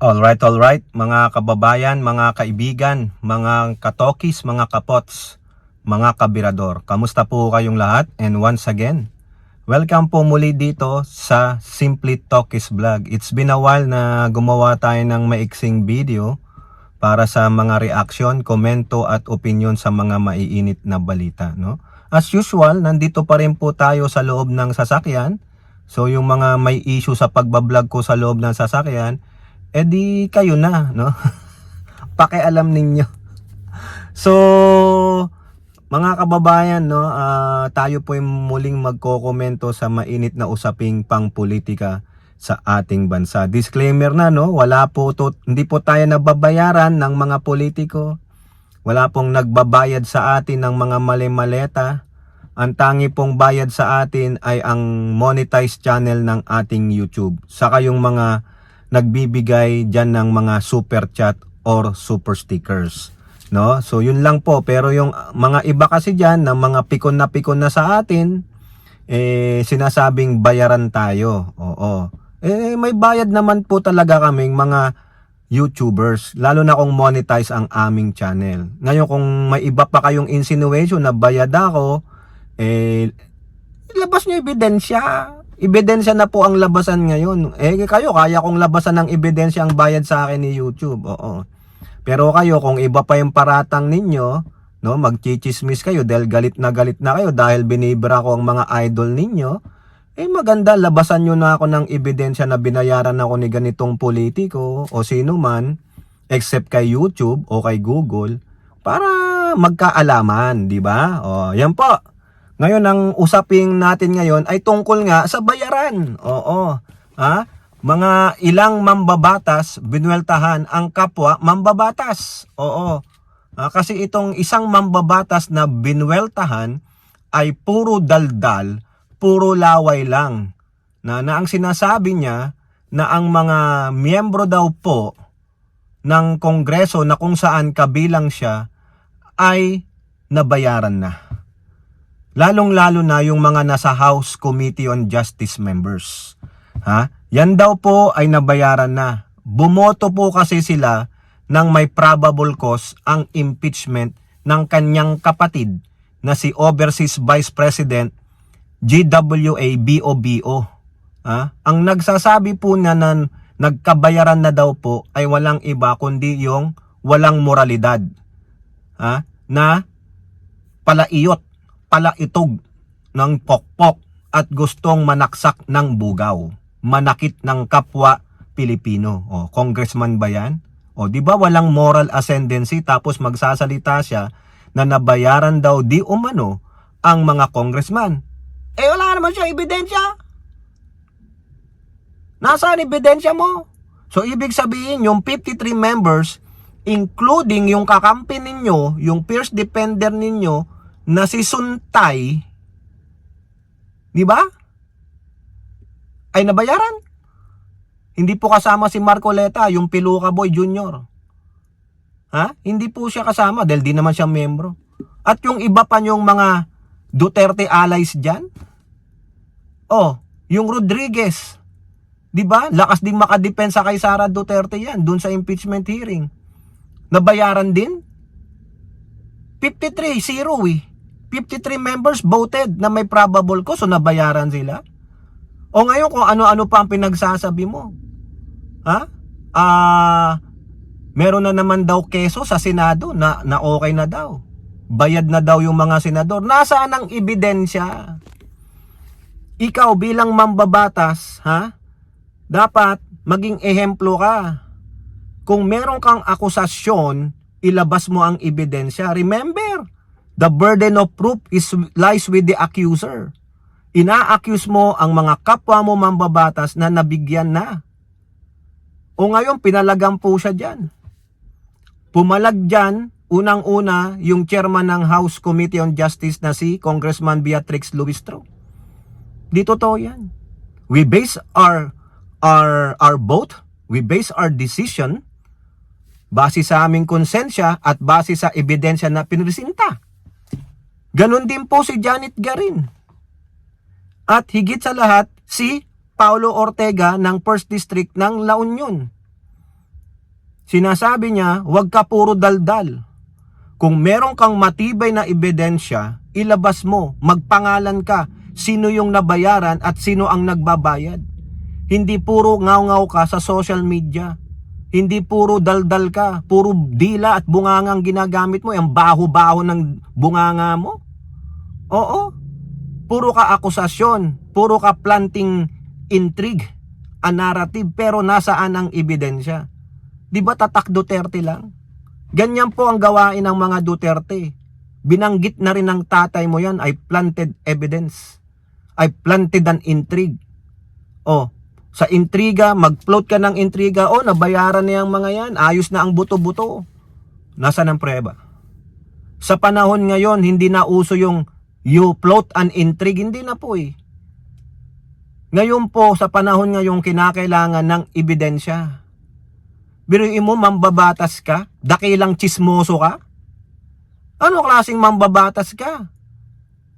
Alright, mga kababayan, mga kaibigan, mga katokis, mga kapots, mga kabirador. Kamusta po kayong lahat? And once again, welcome po muli dito sa Simply Talkies Vlog. It's been a while na gumawa tayo ng maiksing video para sa mga reaction, komento at opinion sa mga maiinit na balita, no? As usual, nandito pa rin po tayo sa loob ng sasakyan. So yung mga may issue sa pagbablog ko sa loob ng sasakyan, edi kayo na, no? Pakialam ninyo. So, mga kababayan, no, tayo po ay muling magkokomento sa mainit na usaping pangpolitika sa ating bansa. Disclaimer na, no, hindi po tayo nababayaran ng mga politiko. Wala pong nagbabayad sa atin ng mga mali-maleta. Ang tangi pong bayad sa atin ay ang monetized channel ng ating YouTube. Saka yung mga nagbibigay dyan ng mga super chat or super stickers, no? So yun lang po. Pero yung mga iba kasi dyan ng mga pikon na sa atin, sinasabing bayaran tayo. Oo. May bayad naman po talaga kaming mga YouTubers, lalo na kung monetize ang aming channel. Ngayon kung may iba pa kayong insinuation na bayad ako, labas nyo ebidensya. Ebidensya na po ang labasan ngayon. Kayo, kaya kong labasan ng ebidensya ang bayad sa akin ni YouTube. Oo. Pero kayo, kung iba pa yung paratang ninyo, no, magchichismis kayo dahil galit na kayo dahil binibira ko ang mga idol ninyo, maganda, labasan nyo na ako ng ebidensya na binayaran ako ni ganitong politiko o sino man, except kay YouTube o kay Google, para magkaalaman, di ba? O, yan po. Ngayon, ang usaping natin ngayon ay tungkol nga sa bayaran. Oo. Ha? Mga ilang mambabatas binuweltahan ang kapwa mambabatas. Oo. Kasi itong isang mambabatas na binuweltahan ay puro daldal, puro laway lang. Na ang sinasabi niya na ang mga miyembro daw po ng Kongreso na kung saan kabilang siya ay nabayaran na. Lalong-lalo na yung mga nasa House Committee on Justice members. Yan daw po ay nabayaran na. Bumoto po kasi sila ng may probable cause ang impeachment ng kanyang kapatid na si Overseas Vice President GWA BOBO. Ang nagsasabi po na nagkabayaran na daw po ay walang iba kundi yung walang moralidad. Na palaitog ng pokpok at gustong manaksak ng bugaw, manakit ng kapwa Pilipino. Congressman ba yan? Di ba walang moral ascendancy tapos magsasalita siya na nabayaran daw di umano ang mga congressman? Wala naman siya ebidensya. Nasaan ebidensya mo? So ibig sabihin yung 53 members, including yung kakampi ninyo, yung fierce defender ninyo, na si Suntay, di ba? Ay nabayaran. Hindi po kasama si Marcoleta, yung Piluca Boy Jr. Hindi po siya kasama dahil di naman siya membro. At yung iba pa yung mga Duterte allies dyan. Yung Rodriguez, di ba? Lakas din makadepensa kay Sara Duterte yan dun sa impeachment hearing. Nabayaran din. 53-0 53 members voted na may probable cause, so nabayaran sila. Ngayon kung ano-ano pa ang pinagsasabi mo. Meron na naman daw keso sa Senado na okay na daw. Bayad na daw yung mga senador. Nasaan ang ebidensya? Ikaw bilang mambabatas, dapat maging ehemplo ka. Kung meron kang akusasyon, ilabas mo ang ebidensya. Remember, the burden of proof lies with the accuser. Ina-accuse mo ang mga kapwa mo mambabatas na nabigyan na. Ngayon, pinalagam po siya dyan. Pumalag dyan, unang-una, yung chairman ng House Committee on Justice na si Congressman Beatrix Luistro. Di totoo yan. We base our vote, we base our decision base sa aming konsensya at base sa ebidensya na pinresinta. Ganon din po si Janet Garin. At higit sa lahat, si Paulo Ortega ng 1st District ng La Union. Sinasabi niya, huwag ka puro daldal. Kung meron kang matibay na ebidensya, ilabas mo, magpangalan ka, sino yung nabayaran at sino ang nagbabayad. Hindi puro ngaw-ngaw ka sa social media. Hindi puro daldal ka, puro dila at bungangang ginagamit mo, yung baho-baho ng bunganga mo. Oo, puro ka akusasyon, puro ka planting intrigue, a narrative, pero nasaan ang ebidensya? Di ba tatak Duterte lang? Ganyan po ang gawain ng mga Duterte. Binanggit na rin ng tatay mo yan, I planted evidence. I planted an intrigue. O, sa intriga, mag-float ka ng intriga, o nabayaran na yung mga yan, ayos na ang buto-buto. Nasaan ang prueba? Sa panahon ngayon, hindi na uso yung you float an intrigue, hindi na po eh. Ngayon po, sa panahon ngayon, kinakailangan ng ebidensya. Biruin mo, mambabatas ka? Dakilang chismoso ka? Anong klaseng mambabatas ka?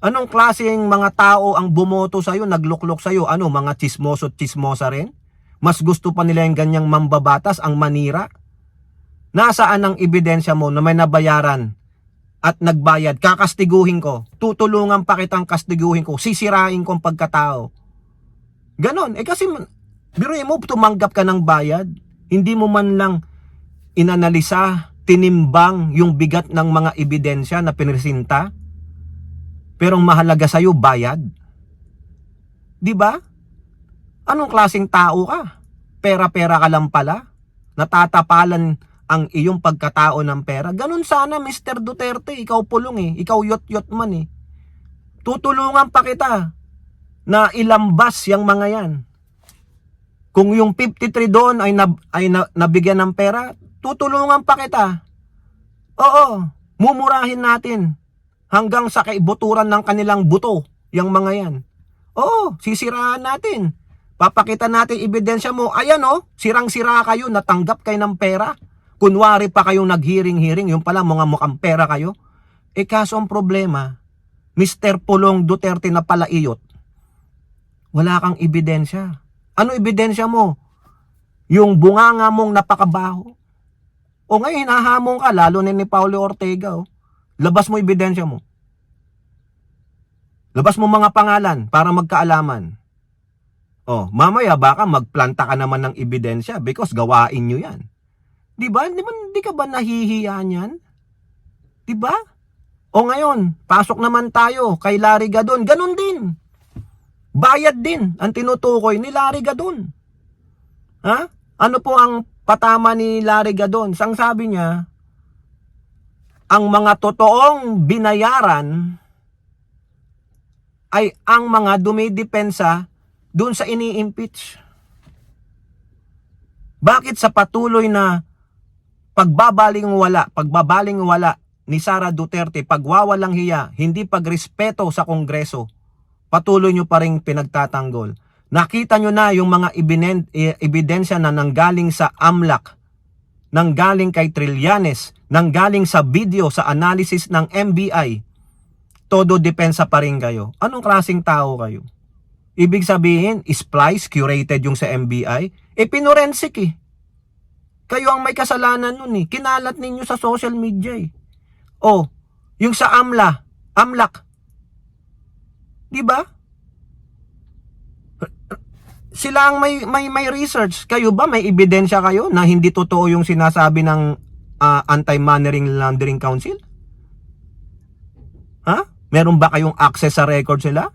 Anong klaseng mga tao ang bumoto sa'yo, nagluklok sa'yo? Ano, mga chismoso at chismosa rin? Mas gusto pa nila yung ganyang mambabatas, ang manira? Nasaan ang ebidensya mo na may nabayaran at nagbayad? Kakastiguhin ko. Tutulungan pa kitang kastiguhin ko. Sisirain ko ang pagkatao. Ganon. Kasi, biruin mo, tumanggap ka ng bayad. Hindi mo man lang inanalisa, tinimbang yung bigat ng mga ebidensya na pinresinta. Pero ang mahalaga sa'yo, bayad. Di ba? Anong klaseng tao ka? Pera-pera ka lang pala? Natatapalan ang iyong pagkatao ng pera? Ganun sana, Mr. Duterte. Ikaw pulong eh. Ikaw yot-yot man eh. Tutulungan pa kita na ilambas yung mga yan. Kung yung 53 doon ay nabigyan ng pera, tutulungan pa kita. Oo, mumurahin natin hanggang sa kaibuturan ng kanilang buto, yung mga yan. Oo, sisiraan natin. Papakita natin ebidensya mo. Ayan oh, sirang-sira kayo, natanggap kayo ng pera. Kunwari pa kayong naghiring-hiring, yung pala mga mukhang pera kayo. Kaso ang problema, Mr. Pulong Duterte na pala iyot, wala kang ebidensya. Ano ebidensya mo? Yung bunganga mong napakabaho. O ngayon, hinahamon ka, lalo na ni Paulo Ortega. Oh. Labas mo ebidensya mo. Labas mo mga pangalan para magkaalaman. O, mamaya baka magplanta ka naman ng ebidensya because gawain nyo yan. Diba? Di ka ba nahihiya niyan? Diba? O ngayon, pasok naman tayo kay Larry Gadon. Ganon din. Bayad din ang tinutukoy ni Larry Gadon. Ha? Ano po ang patama ni Larry Gadon? Sang sabi niya, ang mga totoong binayaran ay ang mga dumidepensa dun sa ini-impeach. Bakit sa patuloy na pagbabalingwala ni Sara Duterte, pagwawalang hiya, hindi pagrespeto sa Kongreso, patuloy nyo pa rin pinagtatanggol. Nakita nyo na yung mga ebidensya na nanggaling sa AMLAC, nanggaling kay Trillanes, nanggaling sa video, sa analysis ng MBI. Todo depensa pa rin kayo. Anong klaseng tao kayo? Ibig sabihin, splice, curated yung sa MBI. Pinorensik eh. Kayo ang may kasalanan nun eh. Kinalat ninyo sa social media eh. O, yung sa AMLAC, diba? Sila ang may research. Kayo ba may ebidensya kayo na hindi totoo yung sinasabi ng Anti-Money Laundering Council? Ha? Meron ba kayong access sa record sila?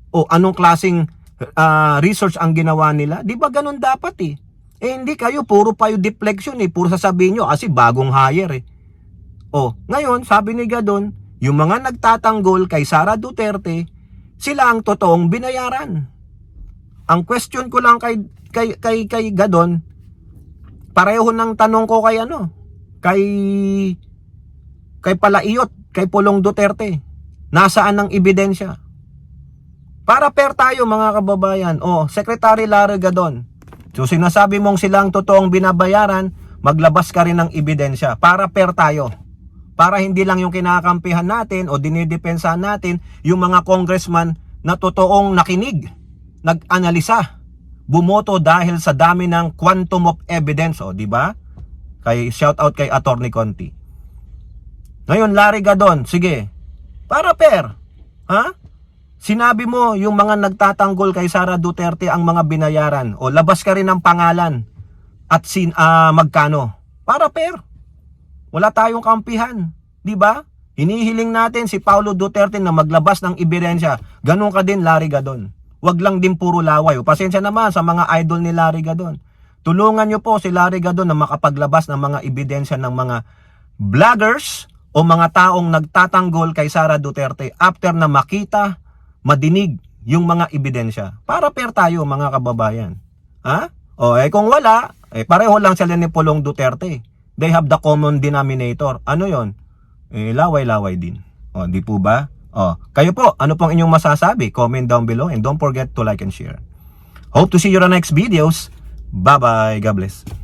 O anong klaseng research ang ginawa nila? Di ba ganun dapat eh? Hindi kayo, puro payo deflection eh. Puro sasabihin nyo kasi bagong hire eh. O, ngayon, sabi ni Gadon, yung mga nagtatanggol kay Sara Duterte, sila ang totoong binayaran. Ang question ko lang kay Gadon, pareho ng tanong ko kay kay Palaiyot, kay Pulong Duterte. Nasaan ang ebidensya? Para fair tayo mga kababayan. O, Secretary Larry Gadon, so sinasabi mong silang totoong binabayaran, maglabas ka rin ng ebidensya para fair tayo. Para hindi lang yung kinakampihan natin o dinidepensahan natin yung mga congressman na totoong nakinig, nag-analisa, bumoto dahil sa dami ng quantum of evidence, o di ba? Shout out kay Attorney Conti. Ngayon, Larry Gadon, sige. Para fair. Ha? Sinabi mo yung mga nagtatanggol kay Sara Duterte ang mga binayaran. O labas ka rin ng pangalan. At magkano? Para fair. Wala tayong kampihan. Di ba? Hinihiling natin si Paulo Duterte na maglabas ng ebidensya. Ganun ka din, Larry Gadon. Wag lang din puro laway. Pasensya naman sa mga idol ni Larry Gadon. Tulungan nyo po si Larry Gadon na makapaglabas ng mga ebidensya ng mga vloggers o mga taong nagtatanggol kay Sara Duterte after na makita, madinig yung mga ebidensya. Para fair tayo, mga kababayan. Ha? O kung wala, pareho lang sila ni Pulong Duterte. They have the common denominator. Ano yon? Laway-laway din. O, di po ba? O, kayo po, ano pong inyong masasabi? Comment down below and don't forget to like and share. Hope to see you on the next videos. Bye-bye. God bless.